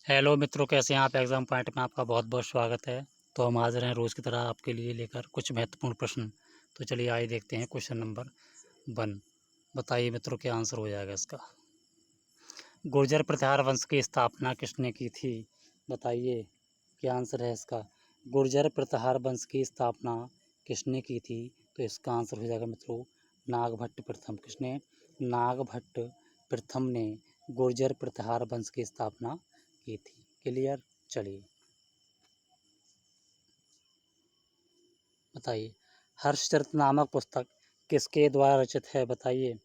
Hello मित्रों, कैसे हैं आप। एग्ज़ाम पॉइंट में आपका बहुत बहुत स्वागत है। तो हम हाज़िर हैं रोज़ की तरह आपके लिए लेकर कुछ महत्वपूर्ण प्रश्न। तो चलिए आइए देखते हैं क्वेश्चन नंबर 1। बताइए मित्रों क्या आंसर हो जाएगा इसका। गुर्जर प्रतिहार वंश की स्थापना किसने की थी? बताइए क्या आंसर है इसका। गुर्जर प्रतिहार वंश की स्थापना किसने की थी? तो इसका आंसर हो जाएगा मित्रों नागभट्ट प्रथम। किसने? नागभट्ट प्रथम ने गुर्जर प्रतिहार वंश की स्थापना की थी। क्लियर। चलिए बताइए हर्षचरित नामक पुस्तक किसके द्वारा रचित है? बताइए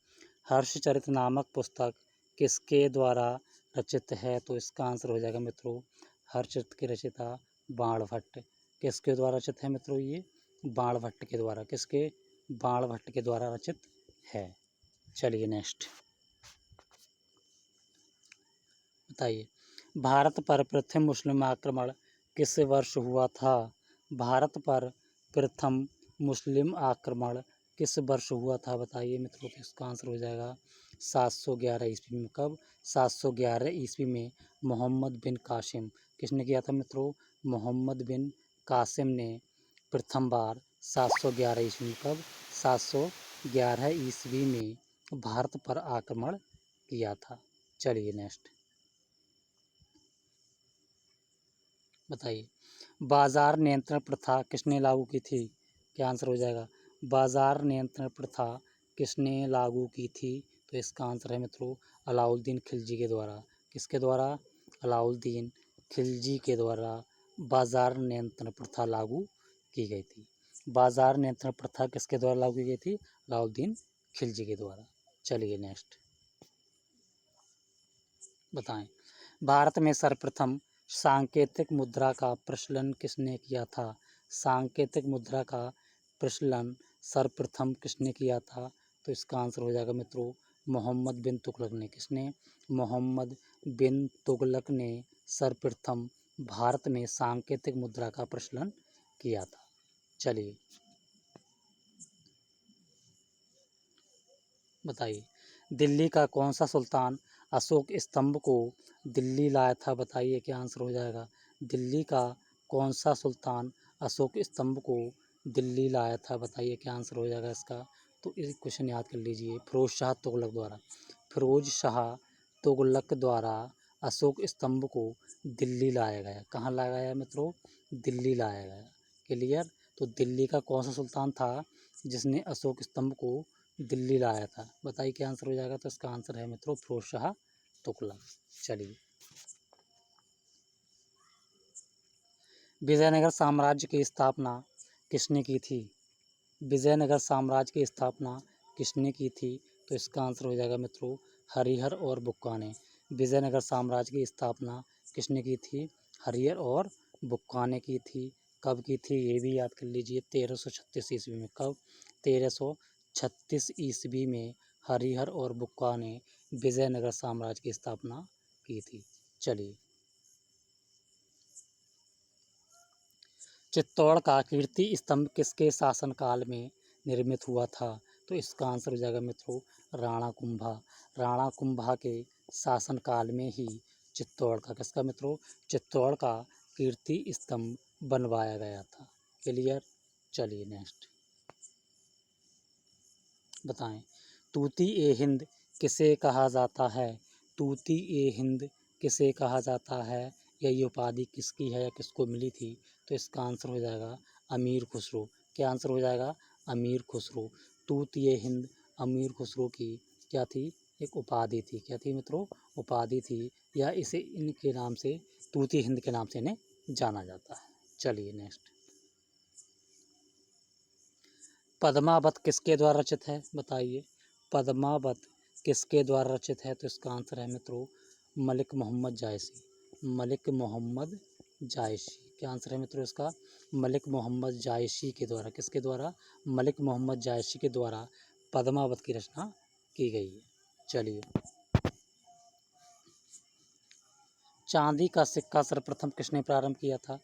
हर्षचरित नामक पुस्तक किसके द्वारा रचित है? तो इसका आंसर हो जाएगा मित्रों हर्षचरित के रचयिता बाणभट्ट। किसके द्वारा रचित है मित्रों? ये बाणभट्ट के द्वारा। किसके? बाणभट्ट के द्वारा रचित है। चलिए नेक्स्ट बताइए भारत पर प्रथम मुस्लिम आक्रमण किस वर्ष हुआ था? भारत पर प्रथम मुस्लिम आक्रमण किस वर्ष हुआ था? बताइए मित्रों। तो इसका आंसर हो जाएगा 711 ईस्वी में। कब? 711 ईस्वी में मोहम्मद बिन कासिम। किसने किया था मित्रों? मोहम्मद बिन कासिम ने प्रथम बार 711 ईस्वी में। कब? 711 ईस्वी में भारत पर आक्रमण किया था। चलिए नेक्स्ट बताइए बाजार नियंत्रण प्रथा किसने लागू की थी? क्या आंसर हो जाएगा। बाजार नियंत्रण प्रथा किसने लागू की थी? तो इसका आंसर है मित्रों अलाउद्दीन खिलजी के द्वारा। किसके द्वारा? अलाउद्दीन खिलजी के द्वारा बाजार नियंत्रण प्रथा लागू की गई थी। बाजार नियंत्रण प्रथा किसके द्वारा लागू की गई थी? अलाउद्दीन खिलजी के द्वारा। चलिए नेक्स्ट बताएं भारत में सर्वप्रथम सांकेतिक मुद्रा का प्रचलन किसने किया था? सांकेतिक मुद्रा का प्रचलन सर्वप्रथम किसने किया था? तो इसका आंसर हो जाएगा मित्रों मोहम्मद बिन तुगलक ने। किसने? मोहम्मद बिन तुगलक ने सर्वप्रथम भारत में सांकेतिक मुद्रा का प्रचलन किया था। चलिए बताइए दिल्ली का कौन सा सुल्तान अशोक स्तंभ को दिल्ली लाया था? बताइए क्या आंसर हो जाएगा। दिल्ली का कौन सा सुल्तान अशोक स्तंभ को दिल्ली लाया था? बताइए क्या आंसर हो जाएगा इसका। तो इस क्वेश्चन याद कर लीजिए फिरोज शाह तुगलक द्वारा। फिरोज शाह तुगलक द्वारा अशोक स्तंभ को दिल्ली लाया गया। कहाँ लाया गया मित्रों? दिल्ली लाया गया। क्लियर। तो दिल्ली का कौन सा सुल्तान था जिसने अशोक स्तंभ को दिल्ली लाया था? बताइए क्या आंसर हो जाएगा। तो इसका आंसर है मित्रों फिरोज शाह तुगलक। चलिए विजयनगर साम्राज्य की स्थापना किसने की थी? विजयनगर साम्राज्य की स्थापना किसने की थी? तो इसका आंसर हो जाएगा मित्रों हरिहर और बुक्का ने। विजयनगर साम्राज्य की स्थापना किसने की थी? हरिहर और बुक्का ने की थी। कब की थी ये भी याद कर लीजिए 1336 ईस्वी में। कब? 1336 ईस्वी में हरिहर और बुक्का ने विजयनगर साम्राज्य की स्थापना की थी। चलिए चित्तौड़ का कीर्ति स्तंभ किसके शासनकाल में निर्मित हुआ था? तो इसका आंसर हो जाएगा मित्रों राणा कुंभा। राणा कुंभा के शासनकाल में ही चित्तौड़ का किसका मित्रों? चित्तौड़ का कीर्ति स्तंभ बनवाया गया था। क्लियर। चलिए नेक्स्ट बताएं तूती ए हिंद किसे कहा जाता है? तूती ए हिंद किसे कहा जाता है? यह उपाधि किसकी है या किसको मिली थी? तो इसका आंसर हो जाएगा अमीर खुसरो। क्या आंसर हो जाएगा? अमीर खुसरो। तूती ए हिंद अमीर खुसरो की क्या थी? एक उपाधि थी। क्या थी मित्रों? उपाधि थी, या इसे इनके नाम से तूती हिंद के नाम से इन्हें जाना जाता है। चलिए नेक्स्ट पद्मावत किसके द्वारा रचित है? बताइए पद्मावत किसके द्वारा रचित है? तो इसका आंसर है मित्रों मलिक मोहम्मद जायसी। मलिक मोहम्मद जायसी। क्या आंसर है मित्रों इसका? मलिक मोहम्मद जायसी के द्वारा। किसके द्वारा? मलिक मोहम्मद जायसी के द्वारा पद्मावत की रचना की गई है। चलिए चांदी का सिक्का सर्वप्रथम किसने प्रारंभ किया था?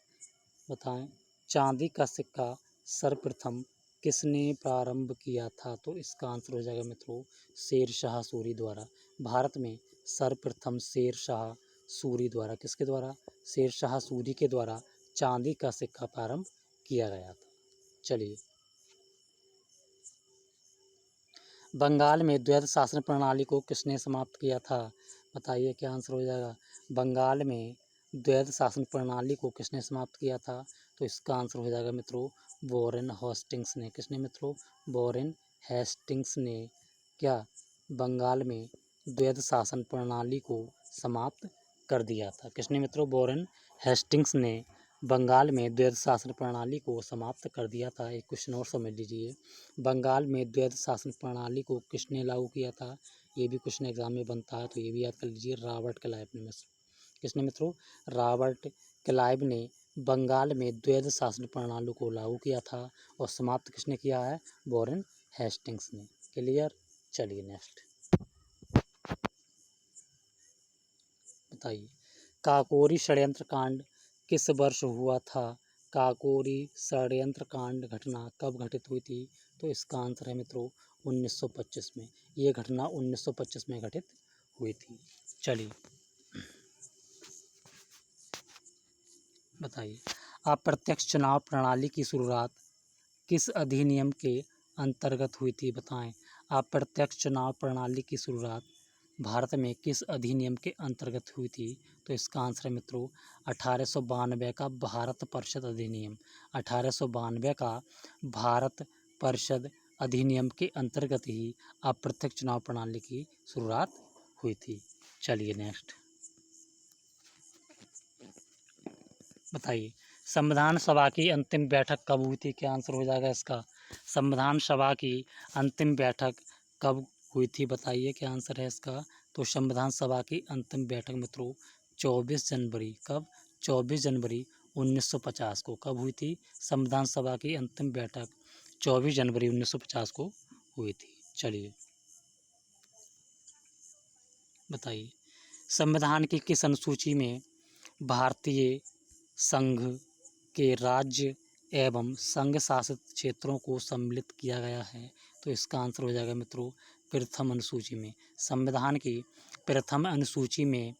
बताएं चांदी का सिक्का सर्वप्रथम किसने प्रारंभ किया था? तो इसका आंसर हो जाएगा मित्रों शेर शाह सूरी द्वारा। भारत में सर्वप्रथम शेर शाह सूरी द्वारा, किसके द्वारा? शेर शाह सूरी के द्वारा चांदी का सिक्का प्रारंभ किया गया था। चलिए, बंगाल में द्वैध शासन प्रणाली को किसने समाप्त किया था? बताइए क्या आंसर हो जाएगा। बंगाल में द्वैध शासन प्रणाली को किसने समाप्त किया था? तो इसका आंसर हो जाएगा मित्रों वॉरेन हेस्टिंग्स ने। किसने मित्रों? वॉरेन हेस्टिंग्स ने क्या बंगाल में द्वैध शासन प्रणाली को समाप्त कर दिया था। किसने मित्रों? वॉरेन हेस्टिंग्स ने बंगाल में द्वैध शासन प्रणाली को समाप्त कर दिया था। एक क्वेश्चन और समझ लीजिए, बंगाल में द्वैध शासन प्रणाली को किसने लागू किया था? ये भी क्वेश्चन एग्जाम में बनता है, तो ये भी याद कर लीजिए, रॉबर्ट क्लाइव ने। किसने मित्रों? रॉबर्ट क्लाइव ने बंगाल में द्वैध शासन प्रणाली को लागू किया था और समाप्त किसने किया है? वॉरेन हेस्टिंग्स ने। क्लियर? चलिए नेक्स्ट बताइए, काकोरी षड्यंत्र कांड किस वर्ष हुआ था? काकोरी षड्यंत्र कांड घटना कब घटित हुई थी? तो इसका आंसर है मित्रों 1925 में। ये घटना 1925 में घटित हुई थी। चलिए बताइए, अप्रत्यक्ष चुनाव प्रणाली की शुरुआत किस अधिनियम के अंतर्गत हुई थी? बताएं। अप्रत्यक्ष चुनाव प्रणाली की शुरुआत भारत में किस अधिनियम के अंतर्गत हुई थी? तो इसका आंसर है मित्रों 1892 का भारत परिषद अधिनियम। 1892 का भारत परिषद अधिनियम के अंतर्गत ही अप्रत्यक्ष चुनाव प्रणाली की शुरुआत हुई थी। चलिए नेक्स्ट बताइए, संविधान सभा की अंतिम बैठक कब हुई थी? क्या आंसर हो जाएगा इसका? संविधान सभा की अंतिम बैठक कब हुई थी? बताइए क्या आंसर है इसका? तो संविधान सभा की अंतिम बैठक मित्रों 24 जनवरी, कब? 24 जनवरी 1950 को। कब हुई थी संविधान सभा की अंतिम बैठक? 24 जनवरी 1950 को हुई थी। चलिए बताइए, संविधान की किस अनुसूची में भारतीय संघ के राज्य एवं संघ शासित क्षेत्रों को सम्मिलित किया गया है? तो इसका आंसर हो जाएगा मित्रों प्रथम अनुसूची में। संविधान की प्रथम अनुसूची में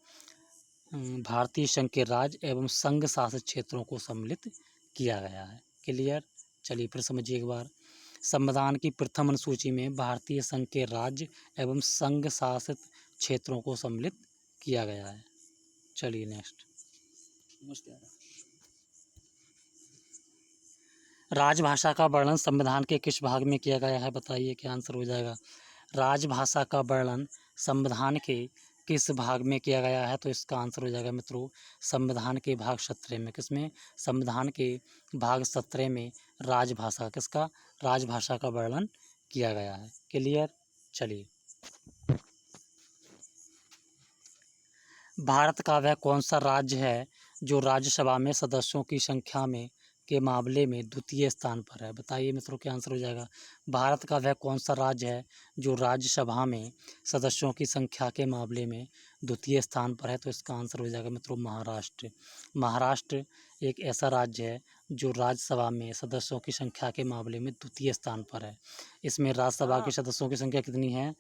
भारतीय संघ के राज्य एवं संघ शासित क्षेत्रों को सम्मिलित किया गया है। क्लियर? चलिए फिर समझिए एक बार, संविधान की प्रथम अनुसूची में भारतीय संघ के राज्य एवं संघ शासित क्षेत्रों को सम्मिलित किया गया है। चलिए नेक्स्ट, राजभाषा का वर्णन संविधान के किस भाग में किया गया है? बताइए क्या आंसर हो जाएगा। राजभाषा का वर्णन संविधान के किस भाग में किया गया है? तो इसका आंसर हो जाएगा मित्रों संविधान के भाग 17 में। किसमें? संविधान के भाग 17 में राजभाषा, किसका? राजभाषा का वर्णन किया गया है। क्लियर? चलिए, भारत का वह कौन सा राज्य है जो राज्यसभा में सदस्यों की संख्या में के मामले में द्वितीय स्थान पर है? बताइए मित्रों क्या आंसर हो जाएगा। भारत का वह कौन सा राज्य है जो राज्यसभा में सदस्यों की संख्या के मामले में द्वितीय स्थान पर है? तो इसका आंसर हो जाएगा मित्रों महाराष्ट्र। महाराष्ट्र एक ऐसा राज्य है जो राज्यसभा में सदस्यों की संख्या के मामले में द्वितीय स्थान पर है। इसमें राज्यसभा के सदस्यों की संख्या कितनी है?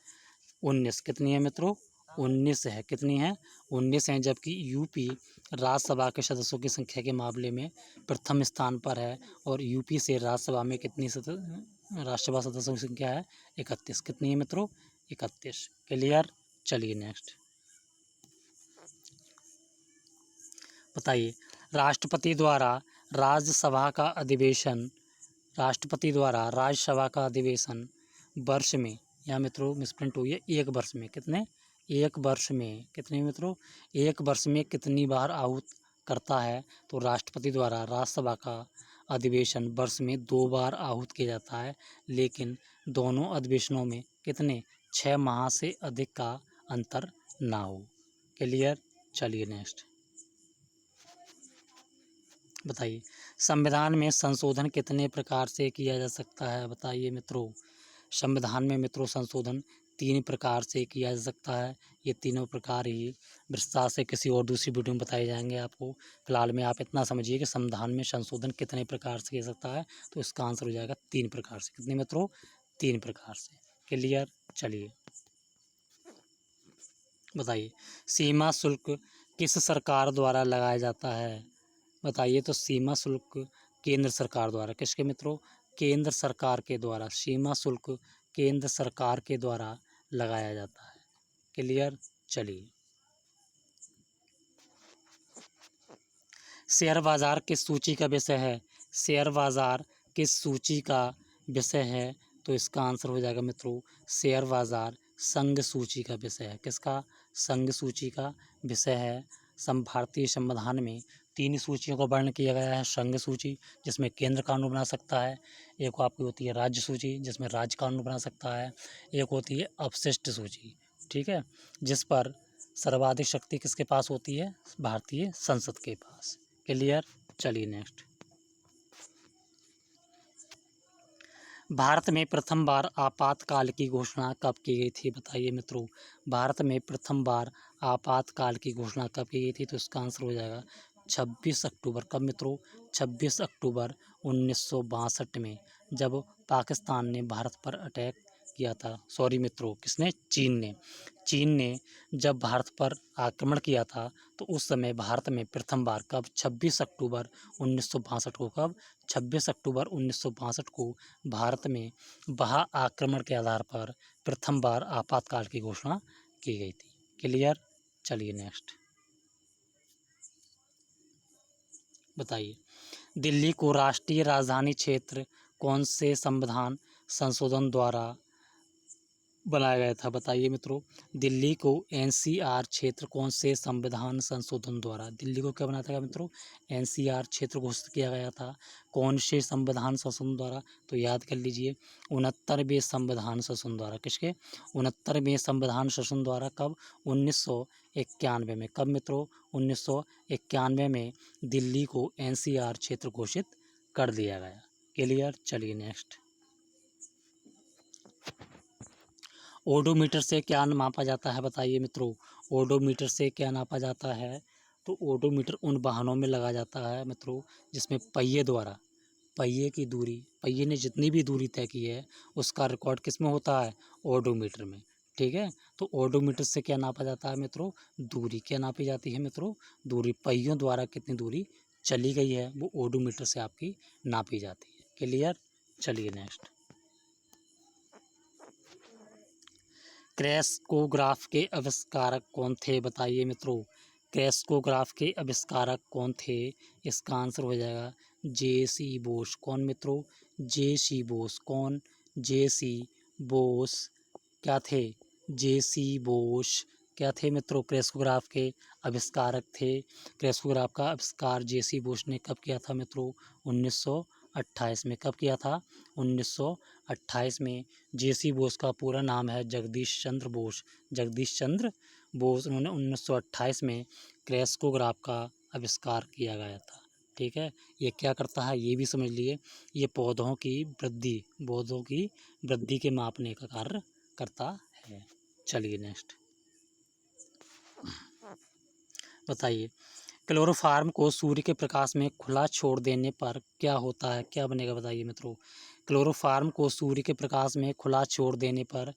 19। कितनी है मित्रों? 19 है। कितनी है? 19 हैं। जबकि यूपी राज्यसभा के सदस्यों की संख्या के मामले में प्रथम स्थान पर है और यूपी से राज्यसभा में कितनी राज्यसभा सदस्यों की संख्या है? 31। कितनी है मित्रों? 31। क्लियर? चलिए नेक्स्ट बताइए, राष्ट्रपति द्वारा राज्यसभा का अधिवेशन राष्ट्रपति द्वारा राज्यसभा का अधिवेशन वर्ष में, या मित्रों मिसप्रिंट हुई है, एक वर्ष में कितने? एक वर्ष में कितने मित्रों? एक वर्ष में कितनी बार आहूत करता है? तो राष्ट्रपति द्वारा राज्यसभा का अधिवेशन वर्ष में 2 बार आहूत किया जाता है, लेकिन दोनों अधिवेशनों में कितने? 6 माह से अधिक का अंतर ना हो। क्लियर? चलिए नेक्स्ट बताइए, संविधान में संशोधन कितने प्रकार से किया जा सकता है? बताइए मित्रों। संविधान में मित्रों संशोधन 3 प्रकार से किया जा सकता है। ये तीनों प्रकार ही विस्तार से किसी और दूसरी वीडियो में बताए जाएंगे आपको। फिलहाल में आप इतना समझिए कि संविधान में संशोधन कितने प्रकार से किया जा सकता है। तो इसका आंसर हो जाएगा 3 प्रकार से। कितने मित्रों? 3 प्रकार से। क्लियर? चलिए बताइए, सीमा शुल्क किस सरकार द्वारा लगाया जाता है? बताइए। तो सीमा शुल्क केंद्र सरकार द्वारा, किसके मित्रों? केंद्र सरकार के द्वारा सीमा शुल्क केंद्र सरकार के द्वारा लगाया जाता है। क्लियर? चलिए। शेयर बाजार किस सूची का विषय है? शेयर बाजार किस सूची का विषय है? तो इसका आंसर हो जाएगा मित्रों, शेयर बाजार संघ सूची का विषय है। किसका? संघ सूची का विषय है। भारतीय संविधान में 3 सूचियों का वर्णन किया गया है। संघ सूची, जिसमें केंद्र कानून बना सकता है। एक आपकी होती है राज्य सूची, जिसमें राज्य कानून बना सकता है। एक होती है अपशिष्ट सूची, ठीक है, जिस पर सर्वाधिक शक्ति किसके पास होती है? भारतीय संसद के पास। क्लियर? चलिए नेक्स्ट। भारत में प्रथम बार आपातकाल की घोषणा कब की गई थी? बताइए मित्रों। भारत में प्रथम बार आपातकाल की घोषणा कब की गई थी? तो इसका आंसर हो जाएगा 26 अक्टूबर। कब मित्रों? 26 अक्टूबर 1962 में, जब पाकिस्तान ने भारत पर अटैक किया था। सॉरी मित्रों, किसने? चीन ने जब भारत पर आक्रमण किया था, तो उस समय भारत में प्रथम बार कब? 26 अक्टूबर 1962 को। कब? 26 अक्टूबर 1962 को भारत में वह आक्रमण के आधार पर प्रथम बार आपातकाल की घोषणा की गई थी। क्लियर? चलिए नेक्स्ट। बताइए। दिल्ली को राष्ट्रीय राजधानी क्षेत्र कौन से संविधान संशोधन द्वारा बनाया गया था? बताइए मित्रों। दिल्ली को एनसीआर क्षेत्र कौन से संविधान संशोधन द्वारा, दिल्ली को क्या बनाया था मित्रों? एनसीआर क्षेत्र घोषित किया गया था। कौन से संविधान संशोधन द्वारा? तो याद कर लीजिए, 69वें संविधान संशोधन द्वारा। किसके? 69वें संविधान संशोधन द्वारा। कब? 1991 में। कब मित्रों? 1991 में दिल्ली को एनसीआर क्षेत्र घोषित कर दिया गया। क्लियर? चलिए नेक्स्ट। ओडोमीटर से क्या मापा जाता है? बताइए मित्रों। ओडोमीटर से क्या नापा जाता है? तो ओडोमीटर उन वाहनों में लगा जाता है मित्रों, जिसमें पहिए द्वारा, पहिए की दूरी, पहिए ने जितनी भी दूरी तय की है, उसका रिकॉर्ड किस में होता है? ओडोमीटर में। ठीक है। तो ओडोमीटर से क्या नापा जाता है मित्रों? दूरी। क्या नापी जाती है मित्रों? दूरी। पहियों द्वारा कितनी दूरी चली गई है, वो ओडोमीटर से आपकी नापी जाती है। क्लियर? चलिए नेक्स्ट। क्रेस्कोग्राफ के आविष्कारक कौन थे? बताइए मित्रों। क्रेस्कोग्राफ के आविष्कारक कौन थे? इसका आंसर हो जाएगा जे.सी. बोस। कौन मित्रों? जे.सी. बोस। कौन? जे.सी. बोस क्या थे? जे.सी. बोस क्या थे मित्रों? क्रेस्कोग्राफ के आविष्कारक थे। क्रेस्कोग्राफ का आविष्कार जे.सी. बोस ने कब किया था मित्रों? 1928 में। कब किया था? 1928 में। जे.सी. बोस का पूरा नाम है जगदीश चंद्र बोस। जगदीश चंद्र बोस। उन्होंने 1928 में क्रेस्कोग्राफ का आविष्कार किया गया था। ठीक है। ये क्या करता है, ये भी समझ लिए। ये पौधों की वृद्धि के मापने का कार्य करता है। चलिए नेक्स्ट। बताइए। क्लोरोफार्म को सूर्य के प्रकाश में खुला छोड़ देने पर क्या होता है? क्या बनेगा? बताइए मित्रों। क्लोरोफार्म को सूर्य के प्रकाश में खुला छोड़ देने पर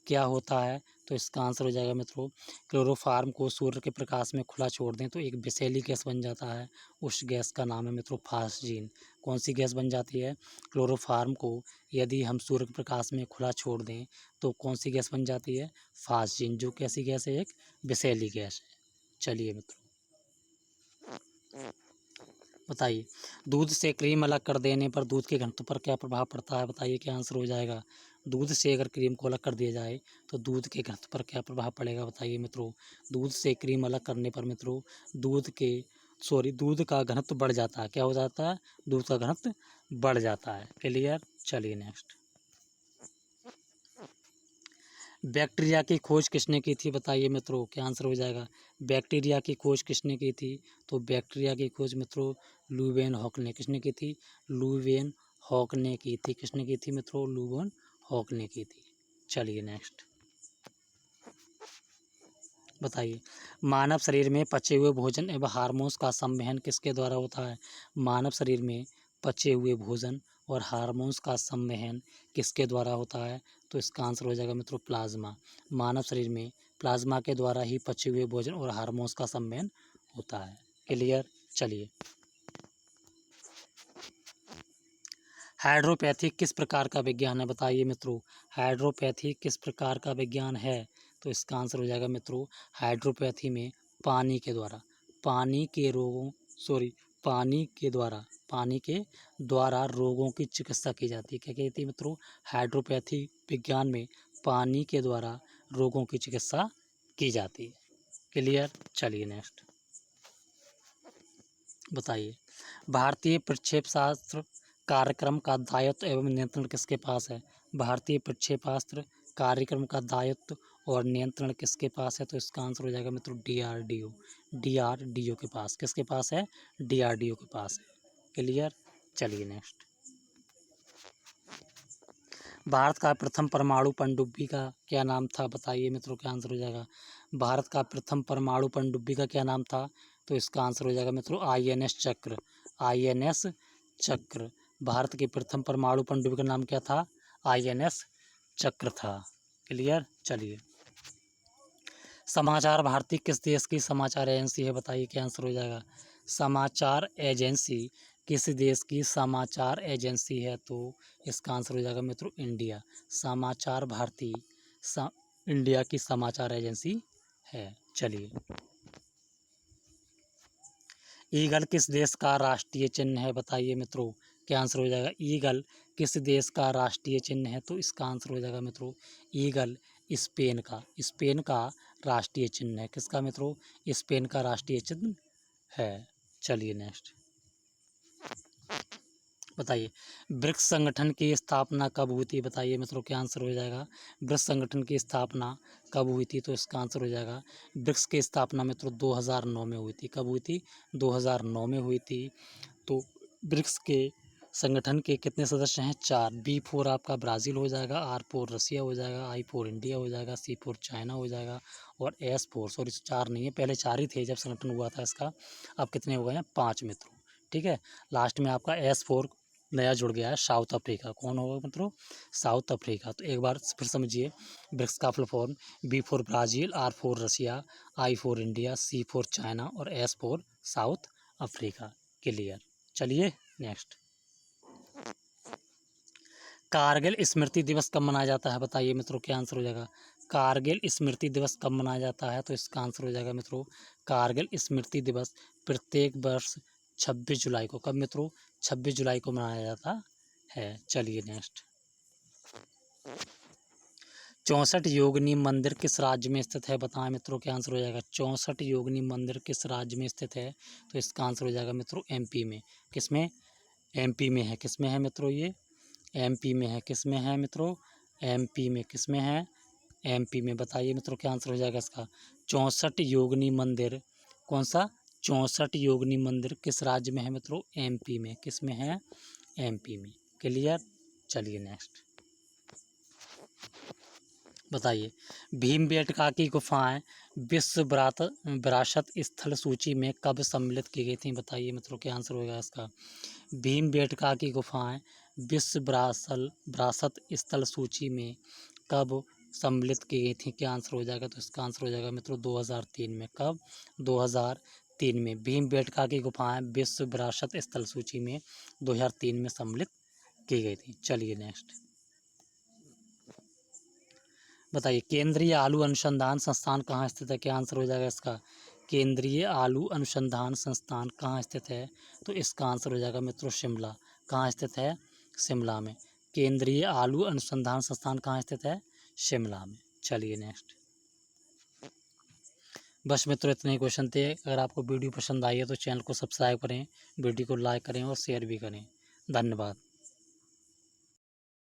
क्या होता है? तो इसका आंसर हो जाएगा मित्रों, क्लोरोफार्म को सूर्य के प्रकाश में खुला छोड़ दें तो एक विषैली गैस बन जाता है। उस गैस का नाम है मित्रों फास्जीन। कौन सी गैस बन जाती है? क्लोरोफार्म को यदि हम सूर्य के प्रकाश में खुला छोड़ दें तो कौन सी गैस बन जाती है? फास्जीन, जो कैसी गैस है? एक विषैली गैस है। चलिए मित्रों। बताइए। दूध से क्रीम अलग कर देने पर दूध के घनत्व पर क्या प्रभाव पड़ता है? बताइए क्या आंसर हो जाएगा। दूध से अगर क्रीम को अलग कर दिया जाए तो दूध के घनत्व पर क्या प्रभाव पड़ेगा? बताइए मित्रों। दूध से क्रीम अलग करने पर मित्रों दूध का घनत्व बढ़ जाता है। क्या हो जाता है? दूध का घनत्व बढ़ जाता है। क्लियर? चलिए नेक्स्ट। बैक्टीरिया की खोज किसने की थी? बताइए मित्रों। क्या आंसर हो जाएगा? बैक्टीरिया की खोज किसने की थी? तो बैक्टीरिया की खोज मित्रों लुवेन हॉक ने। किसने की थी? लुवेन हॉक ने की थी। किसने की थी मित्रों? लुवेन हॉक ने की थी। चलिए नेक्स्ट। बताइए। मानव शरीर में पचे हुए भोजन एवं हार्मोन्स का संवहन किसके द्वारा होता है? मानव शरीर में पचे हुए भोजन और हार्मोन्स का संवहन किसके द्वारा होता है? तो इसका आंसर हो जाएगा मित्रों प्लाज्मा। मानव शरीर में प्लाज्मा के द्वारा ही पचे हुए भोजन और हार्मोन्स का संवहन होता है। क्लियर। चलिए, हाइड्रोपैथी किस प्रकार का विज्ञान है बताइए मित्रों। हाइड्रोपैथी किस प्रकार का विज्ञान है, तो इसका आंसर हो जाएगा मित्रों, हाइड्रोपैथी में पानी के द्वारा, पानी के रोगों सॉरी पानी के द्वारा रोगों की चिकित्सा की जाती है। क्या कहती है मित्रों, हाइड्रोपैथी विज्ञान में पानी के द्वारा रोगों की चिकित्सा की जाती है। क्लियर। चलिए नेक्स्ट बताइए, भारतीय प्रक्षेपशास्त्र कार्यक्रम का दायित्व एवं नियंत्रण किसके पास है। भारतीय प्रक्षेपास्त्र कार्यक्रम का दायित्व और नियंत्रण किसके पास है, तो इसका आंसर हो जाएगा मित्रों डीआरडीओ। डीआरडीओ के पास, किसके पास है, डीआरडीओ के पास है। क्लियर। चलिए नेक्स्ट, भारत का प्रथम परमाणु पनडुब्बी का क्या नाम था बताइए मित्रों, क्या आंसर हो जाएगा। भारत का प्रथम परमाणु पनडुब्बी का क्या नाम था, तो इसका आंसर हो जाएगा मित्रों आईएनएस चक्र। आईएनएस चक्र, भारत की प्रथम परमाणु पनडुब्बी का नाम क्या था, आईएनएस चक्र था। क्लियर। चलिए, समाचार भारती किस देश की समाचार एजेंसी है बताइए, क्या आंसर हो जाएगा। समाचार एजेंसी किस देश की समाचार एजेंसी है, तो इसका आंसर हो जाएगा मित्रों इंडिया। समाचार भारती इंडिया की समाचार एजेंसी है। चलिए, ईगल किस देश का राष्ट्रीय चिन्ह है बताइए मित्रों, क्या आंसर हो जाएगा। ईगल किस देश का राष्ट्रीय चिन्ह है, तो इसका आंसर हो जाएगा मित्रों ईगल स्पेन का राष्ट्रीय चिन्ह है। किसका मित्रों, स्पेन का राष्ट्रीय चिन्ह है। चलिए नेक्स्ट बताइए, ब्रिक्स संगठन की स्थापना कब हुई थी बताइए मित्रों, क्या आंसर हो जाएगा। ब्रिक्स संगठन की स्थापना कब हुई थी, तो इसका आंसर हो जाएगा ब्रिक्स की स्थापना मित्रों 2009 में हुई थी। कब हुई थी, 2009 में हुई थी। तो ब्रिक्स के संगठन के कितने सदस्य हैं, 4। B4 आपका ब्राज़ील हो जाएगा, R4 रसिया हो जाएगा, I4 इंडिया हो जाएगा, C4 चाइना हो जाएगा और S4 सॉरी 4 नहीं है, पहले 4 ही थे जब संगठन हुआ था इसका, अब कितने हो गए हैं, 5 मित्रों। ठीक है, लास्ट में आपका S4 नया जुड़ गया है, साउथ अफ्रीका। कौन होगा मित्रों, साउथ अफ्रीका। तो एक बार फिर समझिए, ब्रिक्स का full form B4 Brazil, R4 रसिया, I4 इंडिया, C4 चाइना और S4 साउथ अफ्रीका। क्लियर। चलिए नेक्स्ट, कारगिल स्मृति दिवस कब मनाया जाता है बताइए मित्रों, क्या आंसर हो जाएगा। कारगिल स्मृति दिवस कब मनाया जाता है, तो इसका आंसर हो जाएगा मित्रों कारगिल स्मृति दिवस प्रत्येक वर्ष 26 जुलाई को, कब मित्रों, 26 जुलाई को मनाया जाता है। चलिए नेक्स्ट, 64 योगिनी मंदिर किस राज्य में स्थित है बताएं मित्रों, क्या आंसर हो जाएगा। 64 योगिनी मंदिर किस राज्य में स्थित है, तो इसका आंसर हो जाएगा मित्रों MP में। किसमें, MP में है। किसमें है मित्रों, ये MP में है। किस में है मित्रों, MP में। किस में है, MP में। बताइए मित्रों, क्या आंसर हो जाएगा इसका। 64 योगिनी मंदिर, कौन सा, 64 योगिनी मंदिर किस राज्य में है मित्रों, MP में। किस में है, MP में। क्लियर। चलिए नेक्स्ट बताइए, भीमबेटका की गुफाएं विश्व विरासत स्थल सूची में कब सम्मिलित की गई थी बताइए मित्रों, क्या आंसर होगा इसका। भीमबेटका की गुफाएं विश्व विरासत स्थल सूची में कब सम्मिलित की गई थी, क्या आंसर हो जाएगा। तो इसका आंसर हो जाएगा मित्रों 2003 में। कब, 2003 में भीमबेटका की गुफाएं विश्व विरासत स्थल सूची में 2003 में सम्मिलित की गई थी। चलिए नेक्स्ट बताइए, केंद्रीय आलू अनुसंधान संस्थान कहाँ स्थित है, क्या आंसर हो जाएगा इसका। केंद्रीय आलू अनुसंधान संस्थान कहाँ स्थित है, तो इसका आंसर हो जाएगा मित्रों शिमला। कहाँ स्थित है, शिमला में। केंद्रीय आलू अनुसंधान संस्थान कहाँ स्थित है, शिमला में। चलिए नेक्स्ट, बस मित्रों इतने ही क्वेश्चन थे। अगर आपको वीडियो पसंद आई है तो चैनल को सब्सक्राइब करें, वीडियो को लाइक करें और शेयर भी करें। धन्यवाद।